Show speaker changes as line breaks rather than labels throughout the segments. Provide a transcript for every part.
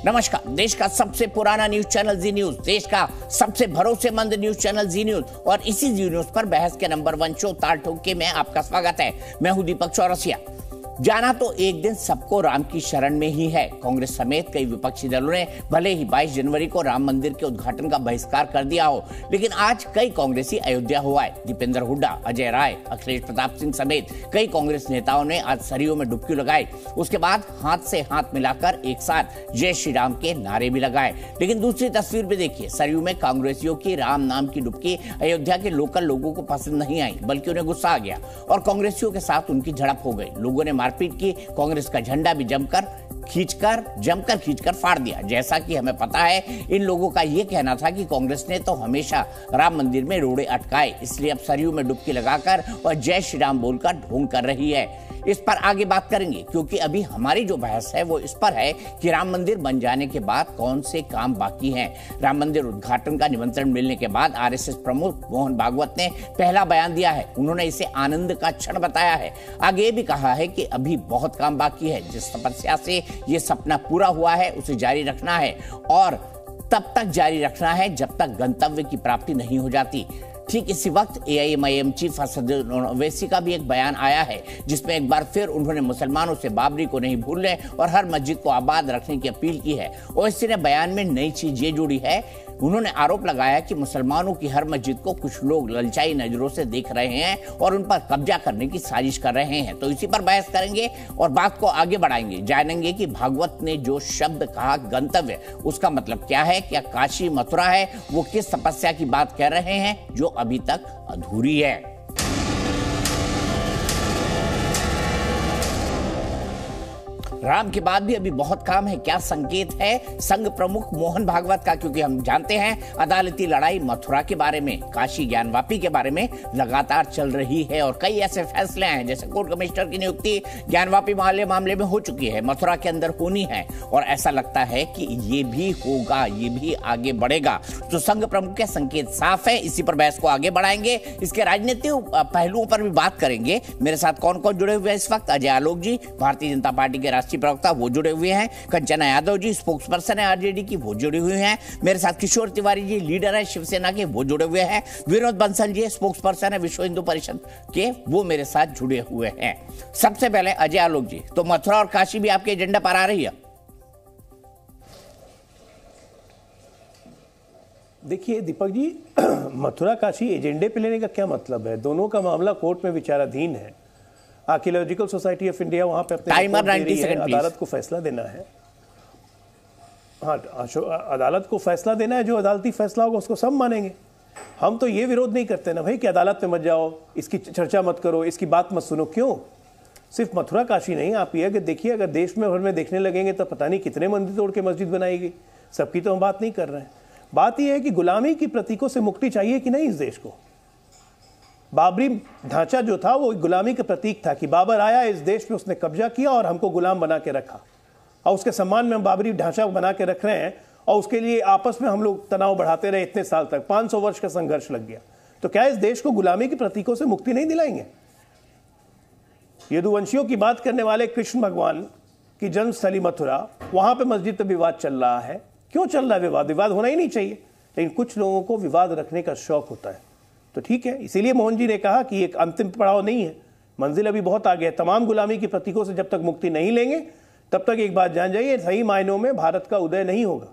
नमस्कार। देश का सबसे पुराना न्यूज चैनल जी न्यूज, देश का सबसे भरोसेमंद न्यूज चैनल जी न्यूज और इसी जी न्यूज पर बहस के नंबर 1 शो ताल ठोक के में आपका स्वागत है। मैं हूं दीपक चौरसिया। जाना तो एक दिन सबको राम की शरण में ही है। कांग्रेस समेत कई विपक्षी दलों ने भले ही 22 जनवरी को राम मंदिर के उद्घाटन का बहिष्कार कर दिया हो, लेकिन आज कई कांग्रेसी अयोध्या हो आए। दीपेंद्र हुड्डा, अजय राय, अखिलेश प्रताप सिंह समेत कई कांग्रेस नेताओं ने आज सरयू में डुबकी लगाई। उसके बाद हाथ से हाथ मिलाकर एक साथ जय श्री राम के नारे भी लगाए। लेकिन दूसरी तस्वीर भी देखिए, सरयू में कांग्रेसियों की राम नाम की डुबकी अयोध्या के लोकल लोगों को पसंद नहीं आई, बल्कि उन्हें गुस्सा आ गया और कांग्रेसियों के साथ उनकी झड़प हो गई। लोगों ने मारपीट की, कांग्रेस का झंडा भी जमकर खींचकर फाड़ दिया। जैसा कि हमें पता है, इन लोगों का यह कहना था कि कांग्रेस ने तो हमेशा राम मंदिर में रोड़े अटकाए, इसलिए अब सरयू में डुबकी लगाकर और जय श्री राम बोलकर ढोंग कर रही है। इस पर आगे बात करेंगे, क्योंकि अभी हमारी जो बहस है वो इस पर है कि राम मंदिर बन जाने के बाद कौन से काम बाकी हैं। राम मंदिर उद्घाटन का निमंत्रण मिलने के बाद आरएसएस प्रमुख मोहन भागवत ने पहला बयान दिया है। उन्होंने इसे आनंद का क्षण बताया है। आगे ये भी कहा है कि अभी बहुत काम बाकी है। जिस तपस्या से ये सपना पूरा हुआ है उसे जारी रखना है और तब तक जारी रखना है जब तक गंतव्य की प्राप्ति नहीं हो जाती। ठीक इसी वक्त AIMIM चीफ असदुद्दीन ओवैसी का भी एक बयान आया है, जिसमें एक बार फिर उन्होंने मुसलमानों से बाबरी को नहीं भूलने और हर मस्जिद को आबाद रखने की अपील की है। ओवैसी ने बयान में नई चीज ये जोड़ी है। उन्होंने आरोप लगाया कि मुसलमानों की हर मस्जिद को कुछ लोग ललचाई नजरों से देख रहे हैं और उन पर कब्जा करने की साजिश कर रहे हैं। तो इसी पर बहस करेंगे और बात को आगे बढ़ाएंगे। जानेंगे कि भागवत ने जो शब्द कहा गंतव्य, उसका मतलब क्या है। क्या काशी मथुरा है? वो किस तपस्या की बात कह रहे हैं जो अभी तक अधूरी है? राम के बाद भी अभी बहुत काम है। क्या संकेत है संघ प्रमुख मोहन भागवत का? क्योंकि हम जानते हैं अदालती लड़ाई मथुरा के बारे में, काशी ज्ञानवापी के बारे में लगातार चल रही है और कई ऐसे फैसले हैं, जैसे कोर्ट कमिश्नर की नियुक्ति ज्ञानवापी मामले में हो चुकी है, मथुरा के अंदर होनी है और ऐसा लगता है कि ये भी होगा, ये भी आगे बढ़ेगा। तो संघ प्रमुख के संकेत साफ है। इसी पर बहस को आगे बढ़ाएंगे। इसके राजनीतिक पहलुओं पर भी बात करेंगे। मेरे साथ कौन कौन जुड़े हुए हैं इस वक्त? अजय आलोक जी, भारतीय जनता पार्टी के राष्ट्रीय प्रवक्ता, वो जुड़े हुए हैं। कंचना यादव जी, स्पोक्स पर्सन है आरजेडी की, वो जुड़े हुए हैं। मेरे साथ किशोर तिवारी जी, लीडर है शिवसेना के, वो जुड़े हुए हैं। विनोद बंसल जी, स्पोक्स पर्सन है विश्व हिंदू परिषद के, वो मेरे साथ जुड़े हुए हैं। सबसे पहले अजय आलोक जी, तो मथुरा और काशी भी आपके एजेंडा पर आ रही है?
देखिए दीपक जी, मथुरा काशी एजेंडे पे लेने का क्या मतलब है? दोनों का मामला कोर्ट में विचाराधीन है। आर्कियोलॉजिकल सोसाइटी ऑफ इंडिया वहां पे अपने अदालत को फैसला देना है। हाँ, अदालत को फैसला देना है। जो अदालती फैसला होगा उसको सब मानेंगे। हम तो ये विरोध नहीं करते ना भाई कि अदालत में मत जाओ, इसकी चर्चा मत करो, इसकी बात मत सुनो। क्यों? सिर्फ मथुरा काशी नहीं, आप ये अगर देखिए, अगर देश में भर में देखने लगेंगे तो पता नहीं कितने मंदिर तोड़ के मस्जिद बनाई गई। सबकी तो हम बात नहीं कर रहे हैं। बात यह है कि गुलामी की प्रतीकों से मुक्ति चाहिए कि नहीं इस देश को। बाबरी ढांचा जो था वो गुलामी का प्रतीक था कि बाबर आया इस देश में, उसने कब्जा किया और हमको गुलाम बना के रखा, और उसके सम्मान में हम बाबरी ढांचा बना के रख रहे हैं और उसके लिए आपस में हम लोग तनाव बढ़ाते रहे इतने साल तक। 500 वर्ष का संघर्ष लग गया। तो क्या इस देश को गुलामी के प्रतीकों से मुक्ति नहीं दिलाएंगे? यदुवंशियों की बात करने वाले कृष्ण भगवान की जन्मस्थली मथुरा, वहां पर मस्जिद पर विवाद चल रहा है। क्यों चल रहा है विवाद? विवाद होना ही नहीं चाहिए, लेकिन कुछ लोगों को विवाद रखने का शौक होता है। तो ठीक है, इसीलिए मोहन जी ने कहा कि एक अंतिम पड़ाव नहीं है, मंजिल अभी बहुत आगे है। तमाम गुलामी के प्रतीकों से जब तक मुक्ति नहीं लेंगे तब तक एक बात जान जाइए, सही मायनों में भारत का उदय नहीं होगा।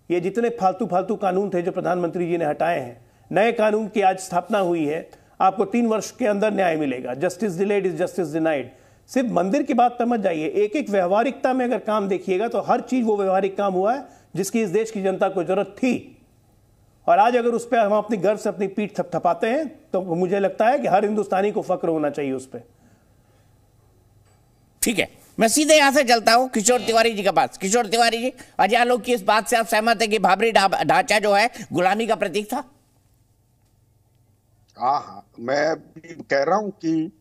ये जितने फालतू कानून थे जो प्रधानमंत्री जी ने हटाए हैं, नए कानून की आज स्थापना हुई है, आपको 3 वर्ष के अंदर न्याय मिलेगा। Justice delayed is justice denied. सिर्फ मंदिर की बात पर मत जाइए, एक एक व्यवहारिकता में अगर काम देखिएगा तो हर चीज वो व्यवहारिक काम हुआ है जिसकी इस देश की जनता को जरूरत थी। और आज अगर उस पर हम अपनी गर्व से अपनी पीठ थपथपाते हैं तो मुझे लगता है कि हर हिंदुस्तानी को फक्र होना चाहिए उस पर।
ठीक है, मैं सीधे यहां से चलता हूं किशोर तिवारी जी के पास। किशोर तिवारी जी, अजय आलोक की इस बात से आप सहमत है कि बाबरी ढांचा जो है गुलामी का प्रतीक था?
हाँ, मैं भी कह रहा हूं कि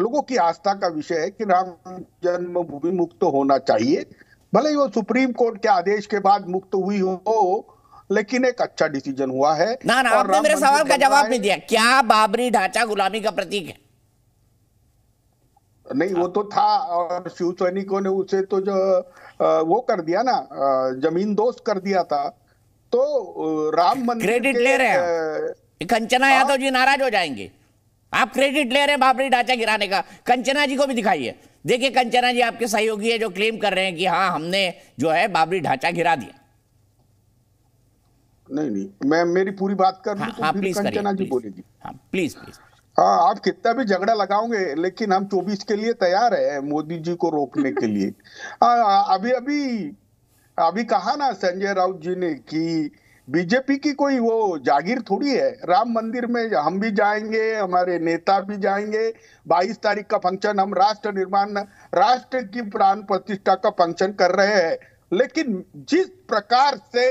लोगों की आस्था का विषय है कि राम जन्मभूमि मुक्त होना चाहिए। भले ही वो सुप्रीम कोर्ट के आदेश के बाद मुक्त हुई हो, लेकिन एक अच्छा डिसीजन हुआ है।
ना आपने मेरे सवाल का जवाब नहीं दिया। क्या बाबरी ढांचा गुलामी का प्रतीक है?
नहीं, वो तो था, और शिव सैनिकों ने उसे तो जो वो कर दिया ना, जमीन दोस्त कर दिया था। तो राम मंदिर
क्रेडिट ले रहे हैं कंचना यादव जी, नाराज हो जाएंगे। आप क्रेडिट ले रहे हैं बाबरी ढांचा गिराने का। कंचना जी को भी दिखाइए, देखिए कंचना जी आपके सहयोगी है जो क्लेम कर रहे हैं कि हाँ हमने जो है बाबरी ढांचा गिरा दिया।
नहीं, मैं मेरी पूरी बात कर लूं तो
हाँ,
फिर कंचना जी बोलेगी।
हाँ प्लीज।
हाँ, आप कितना भी झगड़ा लगाओगे, लेकिन हम 24 के लिए तैयार है मोदी जी को रोकने के लिए। अभी कहा ना संजय राउत जी ने कि बीजेपी की कोई वो जागीर थोड़ी है। राम मंदिर में हम भी जाएंगे, हमारे नेता भी जाएंगे। 22 तारीख का फंक्शन हम राष्ट्र निर्माण, राष्ट्र की प्राण प्रतिष्ठा का फंक्शन कर रहे हैं। लेकिन जिस प्रकार से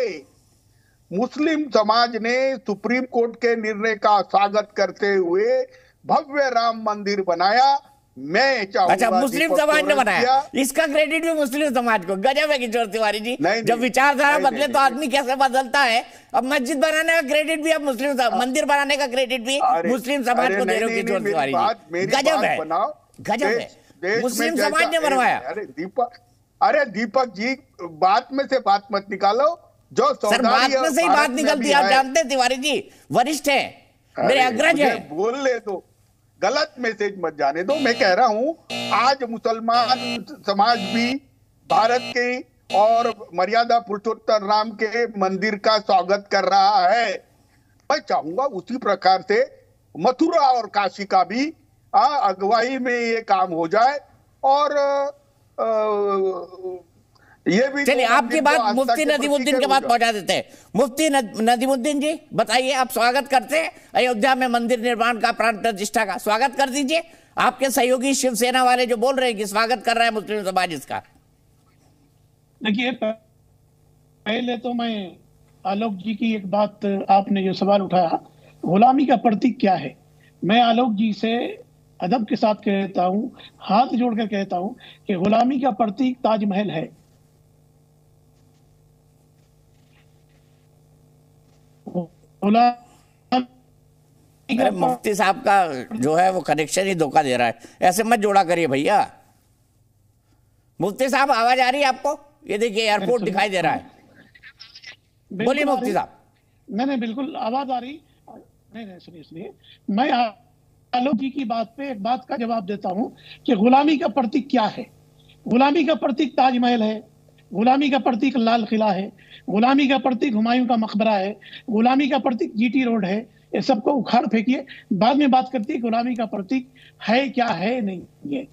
मुस्लिम समाज ने सुप्रीम कोर्ट के निर्णय का स्वागत करते हुए भव्य राम मंदिर बनाया, मैं चाहूंगा।
अच्छा, मुस्लिम समाज ने बनाया, इसका क्रेडिट भी मुस्लिम समाज को। गजब है किशोर तिवारी जी। जब विचारधारा बदले तो आदमी कैसे बदलता है। अब मस्जिद बनाने का क्रेडिट भी अब मुस्लिम, मंदिर बनाने का क्रेडिट भी मुस्लिम समाज को दे रहे हो किशोर तिवारी जी। गजब है, गजब है, मुस्लिम समाज ने बनवाया।
अरे दीपक जी, बात में से बात मत निकालो। जो
सर, बात में से ही बात निकलती है, आप जानते हैं तिवारी जी, वरिष्ठ है, मेरे अग्रज है।
बोल ले तो गलत मैसेज मत जाने दो। मैं कह रहा हूं आज मुसलमान समाज भी भारत के और मर्यादा पुरुषोत्तम राम के मंदिर का स्वागत कर रहा है। मैं चाहूंगा उसी प्रकार से मथुरा और काशी का भी अगुवाई में ये काम हो जाए। और ये भी
चलिए, आपकी बात मुफ्ती नदीमुद्दीन के बाद पहुंचा देते हैं। मुफ्ती नदीमुद्दीन जी बताइए, आप स्वागत करते हैं अयोध्या में मंदिर निर्माण का, प्राण प्रतिष्ठा का? स्वागत कर दीजिए। आपके सहयोगी शिवसेना वाले जो बोल रहे हैं कि स्वागत कर रहा है मुस्लिम समाज इसका।
देखिए, पहले तो मैं आलोक जी की एक बात, आपने जो सवाल उठाया गुलामी का प्रतीक क्या है, मैं आलोक जी से अदब के साथ कहता हूं, हाथ जोड़कर कहता हूं कि गुलामी का प्रतीक ताजमहल है।
मुफ्ती साहब का जो है वो कनेक्शन ही धोखा दे रहा है, ऐसे मत जोड़ा करिए भैया। मुफ्ती साहब आवाज आ रही है आपको? ये देखिए एयरपोर्ट दिखाई दे रहा है, बोलिए मुफ्ती साहब।
नहीं, बिल्कुल आवाज आ रही। नहीं, सुनिए, मैं आलोक जी की बात पे एक बात का जवाब देता हूं कि गुलामी का प्रतीक क्या है। गुलामी का प्रतीक ताजमहल है, गुलामी का प्रतीक लाल किला है, गुलामी का प्रतीक हुमायूं का मकबरा है, गुलामी का प्रतीक जीटी रोड है। ये सबको उखाड़ फेंकिए, बाद में बात करती है गुलामी का प्रतीक है क्या है नहीं। ये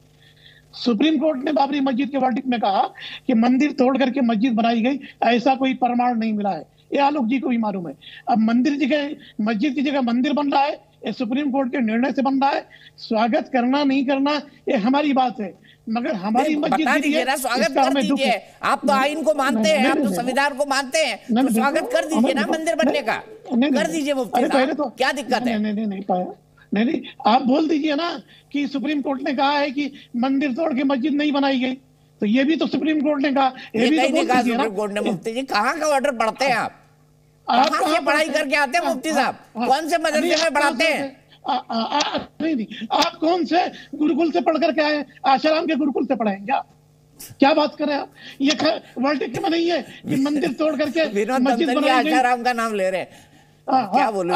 सुप्रीम कोर्ट ने बाबरी मस्जिद के वर्डिक्ट में कहा कि मंदिर तोड़ करके मस्जिद बनाई गई, ऐसा कोई प्रमाण नहीं मिला है। ये आलोक जी को भी मालूम है। अब मंदिर जगह, मस्जिद की जगह मंदिर बन रहा है, ये सुप्रीम कोर्ट के निर्णय से बन रहा है। स्वागत करना नहीं करना ये हमारी बात है, मगर हमारी मस्जिद
स्वागत कर दीजिए। आप तो आइन को मानते हैं, आप तो संविधान को मानते हैं, तो स्वागत कर दीजिए ना मंदिर बनने का, कर दीजिए मुफ्ती साहब, क्या दिक्कत है?
नहीं पाया, नहीं, आप बोल दीजिए ना कि सुप्रीम कोर्ट ने कहा है कि मंदिर तोड़ के मस्जिद नहीं बनाई गई, तो ये भी तो सुप्रीम कोर्ट ने कहा।
ये भी तो कहा सुप्रीम कोर्ट ने। मुफ्ती जी, कहाँ का ऑर्डर पढ़ते हैं आप? कहाँ से पढ़ाई करके आते हैं मुफ्ती साहब? कौन से मदरसे में पढ़ाते हैं?
नहीं, आप कौन से गुरुकुल से पढ़ करके आए? आशाराम के गुरुकुल से पढ़े क्या बात कर रहे हैं आप? ये वर्डिक्ट में नहीं है कि मंदिर तोड़ करके मस्जिद बनाई गई।
आशाराम का नाम ले रहे हैं, क्या बोलूं?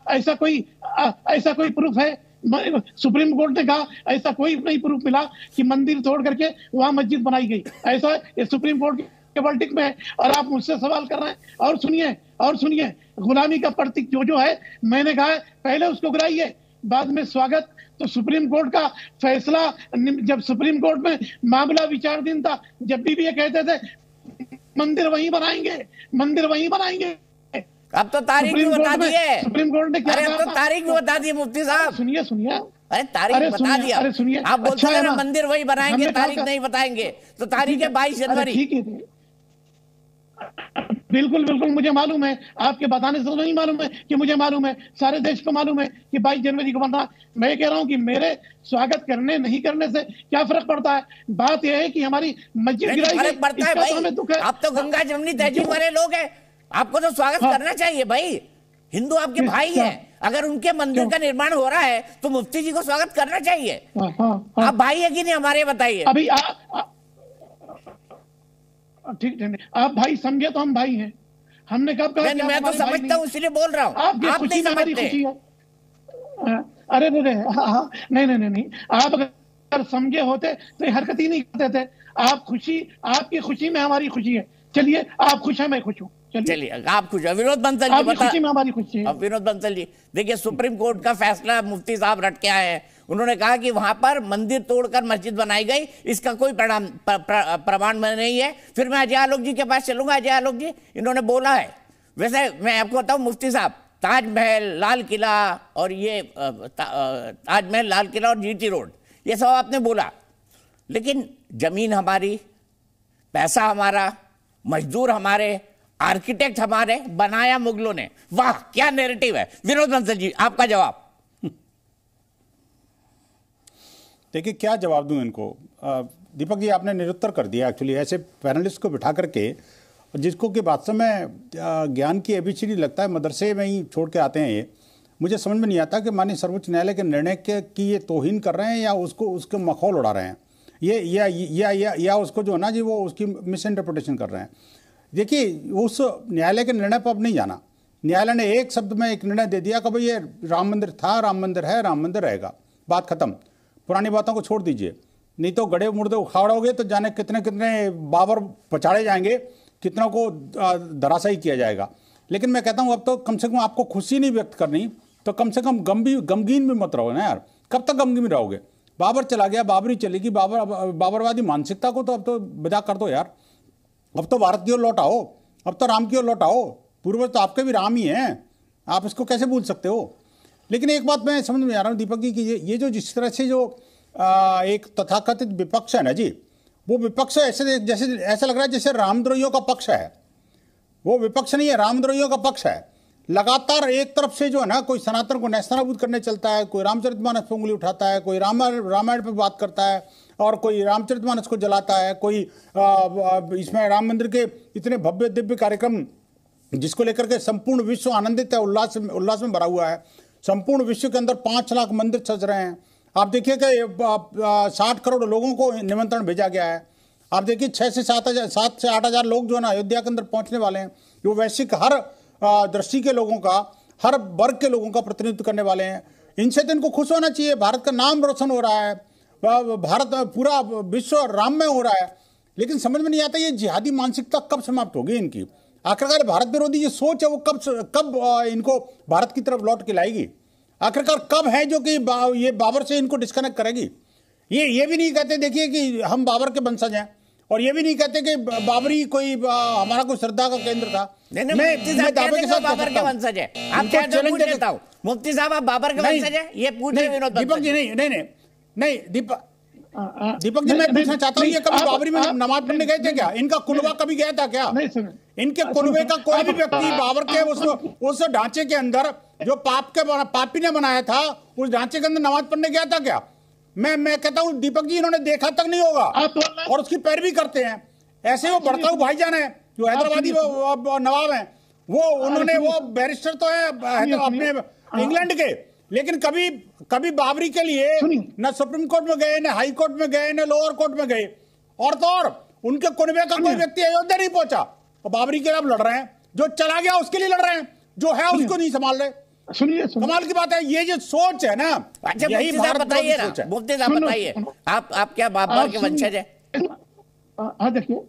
ऐसा कोई प्रूफ है? सुप्रीम कोर्ट ने कहा ऐसा कोई नहीं प्रूफ मिला कि मंदिर तोड़ करके वहां मस्जिद बनाई गई। ऐसा ये सुप्रीम कोर्ट के वर्डिक्ट में है, और आप मुझसे सवाल कर रहे हैं। और सुनिए, गुलामी का प्रतीक जो है, मैंने कहा पहले उसको गिराइए, बाद में स्वागत। तो सुप्रीम कोर्ट का फैसला, जब सुप्रीम कोर्ट में मामला विचाराधीन था, जब भी ये कहते थे मंदिर वहीं बनाएंगे।
अब तो तारीख भी बता दी है
सुप्रीम कोर्ट ने।
अरे अब तो तारीख भी बता दी मुफ्ती साहब।
सुनिए,
अरे तारीख बता दिया।
अरे सुनिए,
आप बोलते हैं ना मंदिर वही बनाएंगे, तारीख नहीं बताएंगे, तो तारीख है 22 जनवरी।
ठीक है, बिल्कुल मुझे मालूम है, आपके बताने से नहीं मालूम है कि मुझे मालूम है, सारे देश को मालूम है कि 22 जनवरी को बन रहा। मैं कह रहा हूं कि मेरे स्वागत करने नहीं करने से क्या फर्क पड़ता है? बात यह है कि हमारी मस्जिद गिराई गई,
पड़ता है भाई। आप तो गंगा जमुनी तहजीब वाले लोग हैं, आपको तो स्वागत करना चाहिए भाई। हिंदू आपके भाई हैं, अगर उनके मंदिर का निर्माण हो रहा है तो मुफ्ती जी को स्वागत करना चाहिए। आप भाई है कि नहीं हमारे, बताइए।
अभी ठीक, आप भाई समझे तो हम भाई हैं। हमने कब कहा?
मैं तो समझता हूँ, इसलिए बोल रहा हूँ। आप नहीं समझते।
अरे नहीं, आप अगर समझे होते तो ये हरकत ही नहीं करते थे। आप खुशी, आपकी खुशी में हमारी खुशी है। चलिए, आप खुश हैं, मैं खुश हूँ।
चलिए, आप खुश हैं। विनोद बंसल जी,
खुशी में हमारी खुशी है।
अब विनोद बंसल जी, देखिए, सुप्रीम कोर्ट का फैसला मुफ्ती साहब रट के आए हैं। उन्होंने कहा कि वहां पर मंदिर तोड़कर मस्जिद बनाई गई, इसका कोई प्रमाण नहीं है। फिर मैं अजय आलोक जी के पास चलूंगा। अजय आलोक जी, इन्होंने बोला है, वैसे मैं आपको बताऊं मुफ्ती साहब, ताजमहल, लाल किला और ये ताजमहल, लाल किला और जीटी रोड, ये सब आपने बोला, लेकिन जमीन हमारी, पैसा हमारा, मजदूर हमारे, आर्किटेक्ट हमारे, बनाया मुगलों ने। वाह, क्या नैरेटिव है। विनोद बंसल जी, आपका जवाब।
देखिए, क्या जवाब दूं इनको। दीपक जी, आपने निरुत्तर कर दिया एक्चुअली। ऐसे पैनलिस्ट को बिठा करके, जिसको कि वास्तव में ज्ञान की एबीसीडी लगता है, मदरसे में ही छोड़ के आते हैं, ये मुझे समझ में नहीं आता कि माननीय सर्वोच्च न्यायालय के निर्णय की ये तौहीन कर रहे हैं या उसको मखौल उड़ा रहे हैं, ये या उसको जो है ना जी, वो उसकी मिस इंटरप्रिटेशन कर रहे हैं। देखिए, उस न्यायालय के निर्णय पर अब नहीं जाना। न्यायालय ने एक शब्द में एक निर्णय दे दिया कि भाई ये राम मंदिर था, राम मंदिर है, राम मंदिर रहेगा, बात खत्म। पुरानी बातों को छोड़ दीजिए, नहीं तो गड़े मुर्दे उखाड़ोगे तो जाने कितने कितने बाबर पछाड़े जाएंगे, कितनों को धराशायी किया जाएगा। लेकिन मैं कहता हूँ, अब तो कम से कम आपको खुशी नहीं व्यक्त करनी तो कम से कम गमगीन भी मत रहो ना यार। कब तक गमगीन रहोगे? बाबर चला गया, बाबरी चलेगी, बाबरवादी मानसिकता को तो अब तो विदा कर दो यार। अब तो भारत की ओर लौट आओ, अब तो राम की ओर लौट आओ। पूर्वज तो आपके भी राम ही हैं, आप इसको कैसे भूल सकते हो? लेकिन एक बात मैं समझ में आ रहा हूँ दीपक जी, कि ये जो जिस तरह से जो एक तथाकथित विपक्ष है ना जी, वो विपक्ष ऐसे जैसे ऐसा लग रहा है जैसे रामद्रोहियों का पक्ष है। वो विपक्ष नहीं है, रामद्रोहियों का पक्ष है। लगातार एक तरफ से जो है ना, कोई सनातन को नेस्तनाबूद करने चलता है, कोई रामचरितमानस पर उंगली उठाता है, कोई रामायण पर बात करता है, और कोई रामचरितमानस को जलाता है, कोई इसमें राम मंदिर के इतने भव्य दिव्य कार्यक्रम जिसको लेकर के संपूर्ण विश्व आनंदित है, उल्लास में भरा हुआ है। संपूर्ण विश्व के अंदर 5 लाख मंदिर सज रहे हैं। आप देखिए कि 60 करोड़ लोगों को निमंत्रण भेजा गया है। आप देखिए 7 से 8 हजार लोग जो है ना अयोध्या के अंदर पहुंचने वाले हैं, जो वैश्विक हर दृष्टि के लोगों का, हर वर्ग के लोगों का प्रतिनिधित्व करने वाले हैं। इनसे तो इनको खुश होना चाहिए। भारत का नाम रोशन हो रहा है, भारत पूरा विश्व राममय हो रहा है। लेकिन समझ में नहीं आता ये जिहादी मानसिकता कब समाप्त होगी इनकी। आखिरकार भारत विरोधी ये सोच है वो कब इनको भारत की तरफ लौट के लाएगी? आखिरकार कब है जो कि ये बाबर से इनको डिस्कनेक्ट करेगी? ये भी नहीं कहते देखिए कि हम बाबर के वंशज हैं, और ये भी नहीं कहते कि बाबरी कोई हमारा कोई श्रद्धा का केंद्र था।
मैं दावे के साथ बाबर के वंशज है। आप क्या चैलेंज देता हूं मुफ्ती साहब, आप बाबर के वंशज है? ये पूछ रहे विनोद
दीपक जी। नहीं दीपक जी, मैं पूछना चाहता हूँ, ये कभी बाबरी में नमाज पढ़ने गए थे क्या? इनका कुनबा कभी गया था क्या? इनके कुनबे का कोई भी व्यक्ति बाबर के उस ढांचे के अंदर जो पापी ने बनाया था, उस ढांचे के अंदर नमाज पढ़ने गया था क्या? मैं कहता हूं दीपक जी, इन्होंने देखा तक नहीं होगा और उसकी पैरवी करते हैं। ऐसे वो भड़काऊ भाईजान है जो हैदराबादी नवाब हैं, उन्होंने वो बैरिस्टर तो है अपने इंग्लैंड के, लेकिन कभी बाबरी के लिए न सुप्रीम कोर्ट में गए, न हाई कोर्ट में गए, न लोअर कोर्ट में गए। और तो और उनके कुनबे का कोई व्यक्ति अयोध्या नहीं पहुंचा, और बाबरी के लिए लड़ रहे हैं। जो चला गया उसके लिए लड़ रहे हैं, जो है उसको नहीं संभाल रहे।
सुनिए,
कमाल की बात है, ये जो सोच है ना,
अच्छा यही बताइए ना, मुफ्ती साहब बताइए, आप क्या बाबर के वंशज है?
हाँ, देखिए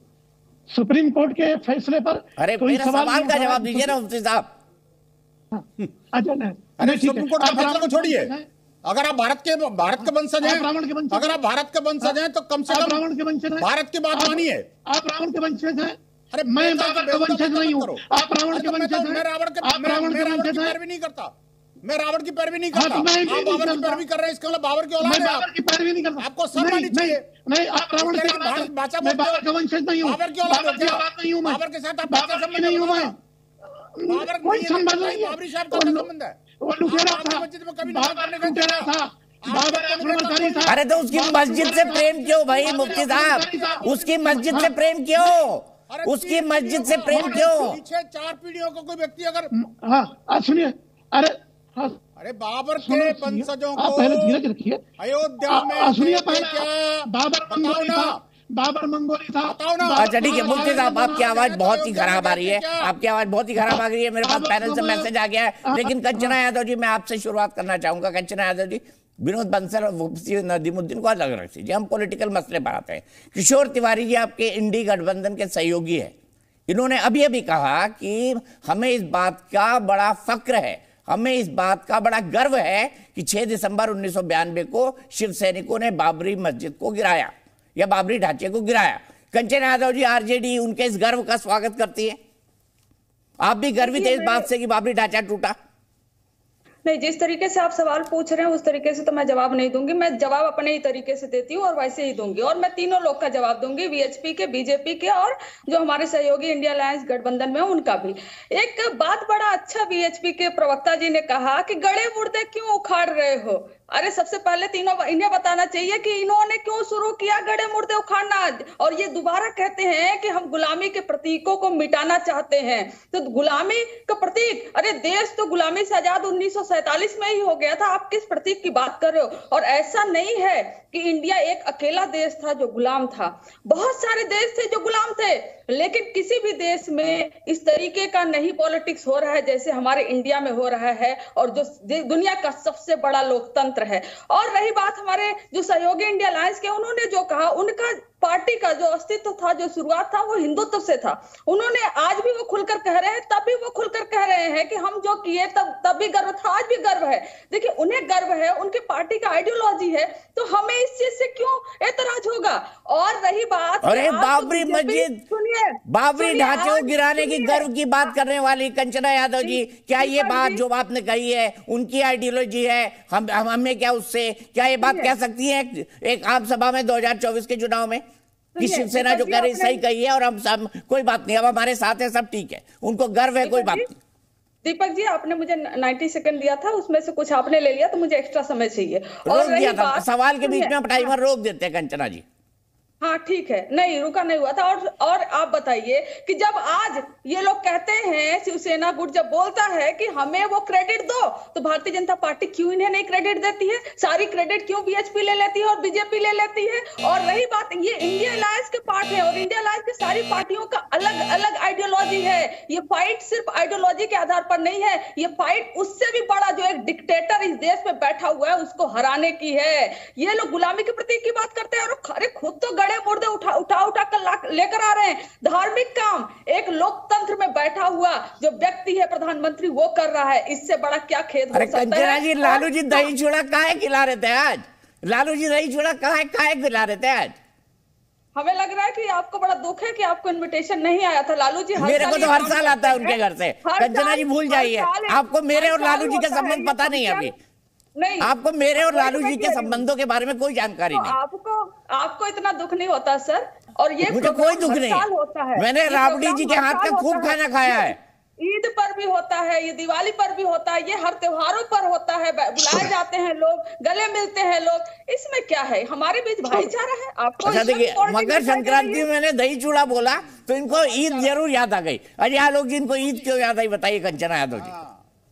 सुप्रीम कोर्ट के फैसले पर
अरे मेरा सवाल का जवाब दीजिए ना मुफ्ती साहब।
अरे सुप्रीम कोर्ट के फैसले को छोड़िए, अगर आप भारत के वंशज हैं, अगर आप भारत के वंशज हैं तो कम से कम भारत की बात मानिए।
आप रावण के वंशज हैं? अरे मैं बाबर का वंशज नहीं हूँ, आप रावण के वंशज हैं।
मैं रावण की पैरवी नहीं करता, मैं रावण की पैरवी नहीं करता। आप बाबर की पैरवी कर रहे हैं, इसका मतलब बाबर की औलाद है।
बाबर की पैरवी नहीं करता,
आपको शर्म आनी चाहिए।
नहीं, आप रावण के
भाषा,
मैं बाबर का वंशज नहीं हूँ,
बाबर की औलाद
नहीं हूँ,
बाबर के साथ आप
बाबर नहीं हूँ मैं। कोई संबंध नहीं है,
बाबरी साहब का संबंध है।
वो लुटेरा था, बाबर लुटेरा था, बाबर था।
अरे तो उसकी मस्जिद से प्रेम क्यों भाई मुफ्ती साहब? उसकी मस्जिद से प्रेम क्यों? उसकी मस्जिद से प्रेम क्यों?
पीछे 4 पीढ़ियों का कोई व्यक्ति अगर
हाँ सुनिए, अरे हाँ,
अरे बाबर के वंशजों को
पहले धीरज रखिए।
अयोध्या में
सुनिए, पहले बाबर मंगोली था।
अच्छा ठीक है, मुफ्ती साहब आपकी आवाज बहुत ही खराब आ रही है, आपकी आवाज बहुत ही खराब आ रही है। मेरे पास पैनल से मैसेज आ गया है, लेकिन कंचना यादव जी मैं आपसे शुरुआत करना चाहूंगा। कंचना यादव जी, विनोद बंसल और मुफ्ती नदीमुद्दीन को अलग रख दीजिए, हम पॉलिटिकल मसले पर आते हैं। किशोर तिवारी जी आपके इंडी गठबंधन के सहयोगी है, इन्होंने अभी अभी कहा कि हमें इस बात का बड़ा फक्र है, हमें इस बात का बड़ा गर्व है कि 6 दिसंबर 1992 को शिव सैनिकों ने बाबरी मस्जिद को गिराया या बाबरी ढांचे को गिराया। कंचना यादव जी, आरजेडी उनके इस गर्व का स्वागत करती है। आप भी गर्वित है इस बात से कि बाबरी ढांचा टूटा?
नहीं, जिस तरीके से आप सवाल पूछ रहे हैं उस तरीके से तो मैं जवाब नहीं दूंगी। मैं जवाब अपने ही तरीके से देती हूँ और वैसे ही दूंगी, और मैं तीनों लोग का जवाब दूंगी, वीएचपी के, बीजेपी के और जो हमारे सहयोगी इंडिया अलायंस गठबंधन में उनका भी। एक बात बड़ा अच्छा वीएचपी के प्रवक्ता जी ने कहा कि गड़े मुर्दे क्यों उखाड़ रहे हो। अरे सबसे पहले तीनों इन्हें बताना चाहिए कि इन्होंने क्यों शुरू किया गड़े मुर्दे उखाड़ना, और ये दोबारा कहते हैं कि हम गुलामी के प्रतीकों को मिटाना चाहते हैं। तो गुलामी का प्रतीक, अरे देश तो गुलामी से आजाद 1947 में ही हो गया था, आप किस प्रतीक की बात कर रहे हो? और ऐसा नहीं है कि इंडिया एक अकेला देश था जो गुलाम था, बहुत सारे देश थे जो गुलाम थे, लेकिन किसी भी देश में इस तरीके का नहीं पॉलिटिक्स हो रहा है जैसे हमारे इंडिया में हो रहा है, और जो दुनिया का सबसे बड़ा लोकतंत्र है। और रही बात हमारे जो सहयोगी इंडिया अलायंस के, उन्होंने जो कहा, उनका पार्टी का जो अस्तित्व था, जो शुरुआत था, वो हिंदुत्व से था। उन्होंने आज भी वो खुलकर कह रहे हैं, तब भी वो खुलकर कह रहे हैं कि हम जो किए तब भी गर्व था, आज भी गर्व है। देखिए, उन्हें गर्व है, उनके पार्टी का आइडियोलॉजी है, तो हमें इस चीज से क्यों एतराज होगा? और रही बात,
अरे बाबरी मस्जिद, बाबरी ढांचे को गिराने की गर्व की बात करने वाली कंचना यादव जी, क्या ये बात जो आपने कही है उनकी आइडियोलॉजी है? हमें क्या उससे, क्या ये बात कह सकती है एक आम सभा में 2024 के चुनाव में कि शिवसेना जो कह रही सही कही है और हम सब कोई बात नहीं, अब हमारे साथ है, सब ठीक है, उनको गर्व है, कोई बात नहीं।
दीपक जी, आपने मुझे 90 सेकंड दिया था, उसमें से कुछ आपने ले लिया, तो मुझे एक्स्ट्रा समय चाहिए।
रोक दिया था, सवाल के बीच में टाइमर रोक देते हैं कंचना जी।
हाँ ठीक है, नहीं रुका नहीं हुआ था। और आप बताइए कि जब आज ये लोग कहते हैं, शिवसेना गुट जब बोलता है कि हमें वो क्रेडिट दो, तो भारतीय जनता पार्टी क्यों इन्हें नहीं क्रेडिट देती है? सारी क्रेडिट क्यों बीएचपी ले लेती है और बीजेपी ले लेती है? और रही बात, ये इंडिया अलायंस के पार्ट है, और इंडिया अलायंस के सारी पार्टियों का अलग अलग आइडियोलॉजी है। ये फाइट सिर्फ आइडियोलॉजी के आधार पर नहीं है, ये फाइट उससे भी बड़ा, जो एक डिक्टेटर इस देश में बैठा हुआ है उसको हराने की है। ये लोग गुलामी के प्रतीक की बात करते हैं, और अरे खुद तो गड़े मुर्दे उठा कर लेकर आ रहे हैं। धार्मिक काम एक लोकतंत्र में बैठा हुआ जो व्यक्ति है प्रधानमंत्री, वो कर रहा है, इससे बड़ा क्या खेद हो सकता है?
कंचना जी, लालू जी दही चूड़ा काहे खिला रहे थे आज? लालू जी दही चूड़ा काहे खिला रहे थे आज?
हमें लग रहा है कि आपको बड़ा दुख है कि आपको इन्विटेशन नहीं आया था। लालू जी
मेरे को तो हर साल आता है उनके घर से। कंचना जी भूल जाइए, आपको मेरे और लालू जी का संबंध पता नहीं है अभी।
नहीं,
आपको मेरे और लालू जी के संबंधों के बारे में कोई जानकारी नहीं।
आपको इतना दुख नहीं होता सर? और ये
मुझे कोई दुख नहीं होता है। मैंने राबड़ी जी के हाथ का खूब खाना खाया है।
ईद पर भी होता है, ये दिवाली पर भी होता है, ये हर त्योहारों पर होता है, बुलाए जाते हैं लोग, गले मिलते हैं लोग, इसमें क्या है? हमारे बीच भाईचारा है। आपको
अच्छा देखिए, मकर संक्रांति में मैंने दही चूड़ा बोला तो इनको ईद जरूर याद आ गई। अरे यहाँ लोग इनको ईद क्यों याद आई बताइए कंचना यादव जी?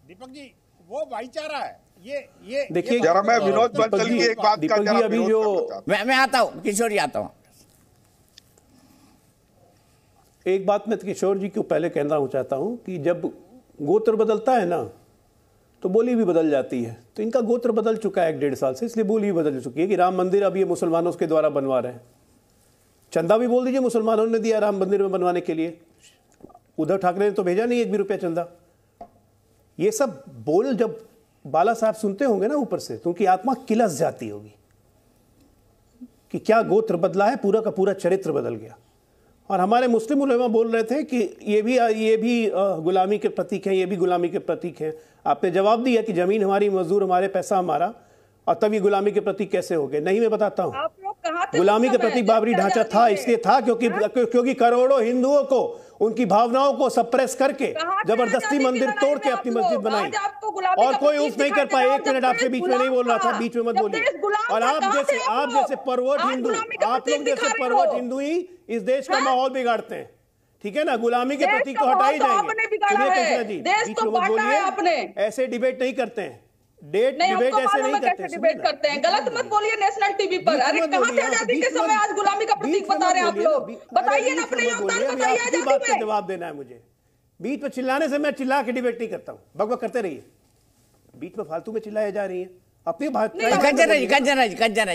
दीपक जी, वो भाईचारा है। ये
देखिए,
जरा मैं विनोद बंसल की एक बात का जरा
अभी जो
मैं आता हूँ, किशोर जी आता हूँ।
एक बात मैं किशोर जी को पहले कहना चाहता हूं कि जब गोत्र बदलता है ना तो बोली भी बदल जाती है। तो इनका गोत्र बदल चुका है 1-1.5 साल से, इसलिए बोली भी बदल चुकी है कि राम मंदिर अब ये मुसलमानों के द्वारा बनवा रहे हैं। चंदा भी बोल दीजिए मुसलमानों ने दिया राम मंदिर में बनवाने के लिए, उद्धव ठाकरे ने तो भेजा नहीं 1 भी रुपया चंदा। ये सब बोल जब बाला साहब सुनते होंगे ना ऊपर से, तो उनकी आत्मा किलस जाती होगी कि क्या गोत्र बदला है, पूरा का पूरा चरित्र बदल गया। और हमारे मुस्लिम उलेमा बोल रहे थे कि ये भी गुलामी के प्रतीक हैं, ये भी गुलामी के प्रतीक हैं। आपने जवाब दिया कि जमीन हमारी, मजदूर हमारे, पैसा हमारा, और तब ये गुलामी के प्रतीक कैसे हो गए? नहीं, मैं बताता हूँ। गुलामी के प्रतीक बाबरी ढांचा था, इसलिए था क्योंकि करोड़ों हिंदुओं को, उनकी भावनाओं को सप्रेस करके जबरदस्ती मंदिर तोड़ के अपनी मस्जिद बनाई, और कोई उफ नहीं कर पाए। 1 मिनट आपसे बीच में नहीं बोल रहा था, बीच में मत बोलिए। और आप जैसे परवर्ट हिंदू, आप लोग जैसे परवर्ट हिंदू ही इस देश का माहौल बिगाड़ते हैं। ठीक है ना, गुलामी के प्रतीक तो हटा ही जाएंगे।
देश को बांटा है आपने।
ऐसे डिबेट नहीं करते हैं, डिबेट ऐसे नहीं करते,
डिबेट करते हैं। गलत मत बोलिए नेशनल टीवी पर। अरे कहाँ थे आजादी के समय, आज गुलामी का प्रतीक बता रहे हैं आप लोग। बताइए ना अपने योगदान, बताइए आजादी में।
जवाब देना है मुझे। बीच में चिल्लाने से मैं चिल्ला के डिबेट नहीं करता हूँ, बकबक करते रहिए। बीच में फालतू में चिल्लाए जा रही है अपनी बात।
कंचन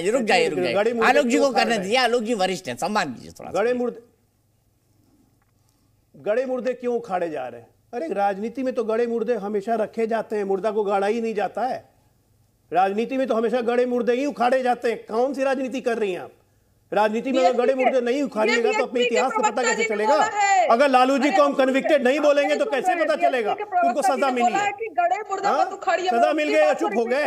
रुक जाइए, आलोक जी को करने दीजिए, आलोक जी वरिष्ठ हैं, सम्मान कीजिए थोड़ा।
गड़े मुर्दे क्यों उखाड़े जा रहे हैं? अरे राजनीति में तो गड़े मुर्दे हमेशा रखे जाते हैं, मुर्दा को गाड़ा ही नहीं जाता है। राजनीति में तो हमेशा गड़े मुर्दे ही उखाड़े जाते हैं। कौन सी राजनीति कर रही हैं आप? राजनीति में अगर गड़े मुर्दे नहीं उखाड़िएगा तो अपने इतिहास का पता कैसे चलेगा? अगर लालू जी को हम कन्विक्टेड नहीं बोलेंगे तो कैसे पता चलेगा उनको सजा मिली है? सजा मिल गई, चुप हो गए।